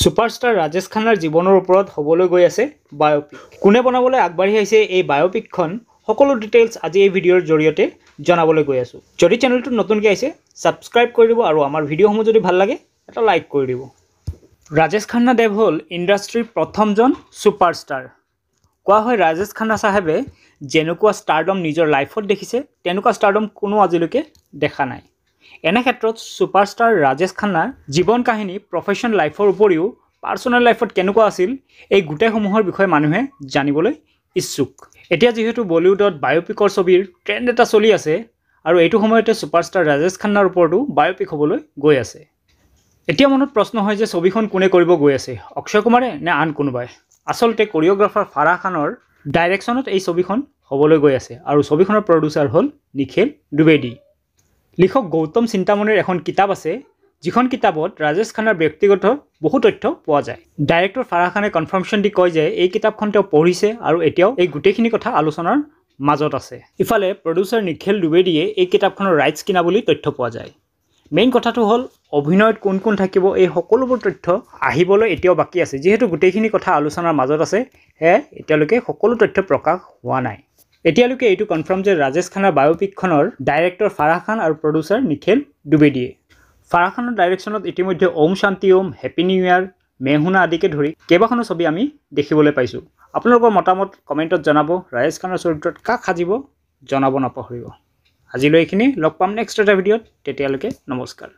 Superstar Rajesh খান্নাৰ জীৱনৰ ওপৰত হ'বলৈ গৈ আছে বায়োপিক। কোনে বনাবলৈ আগবাঢ়ি আহিছে এই বায়োপিকখন সকলো ডিটেইলছ আজি এই ভিডিঅ'ৰ জৰিয়তে জনাবলৈ গৈ আছোঁ। যদি চেনেলটোত নতুনকৈ আহিছে ছাবস্ক্ৰাইব কৰি দিব আৰু আমাৰ ভিডিঅ'সমূহ যদি ভাল লাগে এটা লাইক কৰি দিব। ৰাজেশ খান্না দেৱ হ'ল ইণ্ডাষ্ট্ৰীৰ প্ৰথমজন ছুপাৰষ্টাৰ। কোৱা হয় ৰাজেশ খান্না চাহেবে যেনেকুৱা ষ্টাৰডম নিজৰ লাইফত দেখিছে তেনেকুৱা ষ্টাৰডম কোনো আজিলৈকে দেখা নাই। এনে ক্ষেত্ৰত ছুপাৰষ্টাৰ ৰাজেশ খান্নাৰ জীৱন কাহিনী প্ৰফেশ্যন লাইফৰ উপৰিও পাৰ্চনেল লাইফত কেনেকুৱা আছিল এই গোটেইসমূহৰ বিষয়ে মানুহে জানিবলৈ ইচ্ছুক। এতিয়া যিহেতু বলিউডত বায়োপিকৰ ছবিৰ ট্ৰেণ্ড এটা চলি আছে আৰু এইটো সময়তে ছুপাৰষ্টাৰ ৰাজেশ খান্নাৰ ওপৰতো বায়োপিক হ'বলৈ গৈ আছে। এতিয়া মনত প্ৰশ্ন হয় যে ছবিখন কোনে কৰিব গৈ আছে, অক্ষয় কুমাৰে নে আন কোনোবাই? আচলতে কোৰিঅ'গ্ৰাফাৰ ফাৰাহ খানৰ ডাইৰেকশ্যনত এই ছবিখন হ'বলৈ গৈ আছে আৰু ছবিখনৰ প্ৰডিউচাৰ হ'ল নিখিল দ্বিবেদী। লিখক গৌতম চিন্তামণিৰ এখন কিতাপ আছে যিখন কিতাপত ৰাজেশ খান্নাৰ ব্যক্তিগত বহু তথ্য পোৱা যায়। ডাইৰেক্টৰ ফাৰাহ খানে কনফাৰ্মেশ্যন দি কয় যে এই কিতাপখন তেওঁ পঢ়িছে আৰু এতিয়াও এই গোটেইখিনি কথা আলোচনাৰ মাজত আছে। ইফালে প্ৰডিউচাৰ নিখিল দ্বিবেদীয়ে এই কিতাপখনৰ ৰাইটছ কিনা বুলি তথ্য পোৱা যায়। মেইন কথাটো হ'ল অভিনয়ত কোন কোন থাকিব এই সকলোবোৰ তথ্য আহিবলৈ এতিয়াও বাকী আছে। যিহেতু গোটেইখিনি কথা আলোচনাৰ মাজত আছে সেয়ে এতিয়ালৈকে সকলো তথ্য প্ৰকাশ হোৱা নাই। এতিয়ালৈকে এইটো কনফাৰ্ম যে ৰাজেশ খান্নাৰ বায়োপিকখনৰ ডাইৰেক্টৰ ফাৰাহ খান আৰু প্ৰডিউচাৰ নিখিল দ্বিবেদীয়ে। ফাৰাহ খানৰ ডাইৰেকশ্যনত ইতিমধ্যে ওম শান্তি ওম, হেপী নিউ ইয়াৰ, মেহুনা আদিকে ধৰি কেইবাখনো ছবি আমি দেখিবলৈ পাইছোঁ। আপোনালোকৰ মতামত কমেণ্টত জনাব। ৰাজেশ খান্নাৰ চৰিত্ৰত কাক সাজিব জনাব নাপাহৰিব। আজিলৈ এইখিনি, লগ পাম নেক্সট এটা ভিডিঅ'ত। তেতিয়ালৈকে নমস্কাৰ।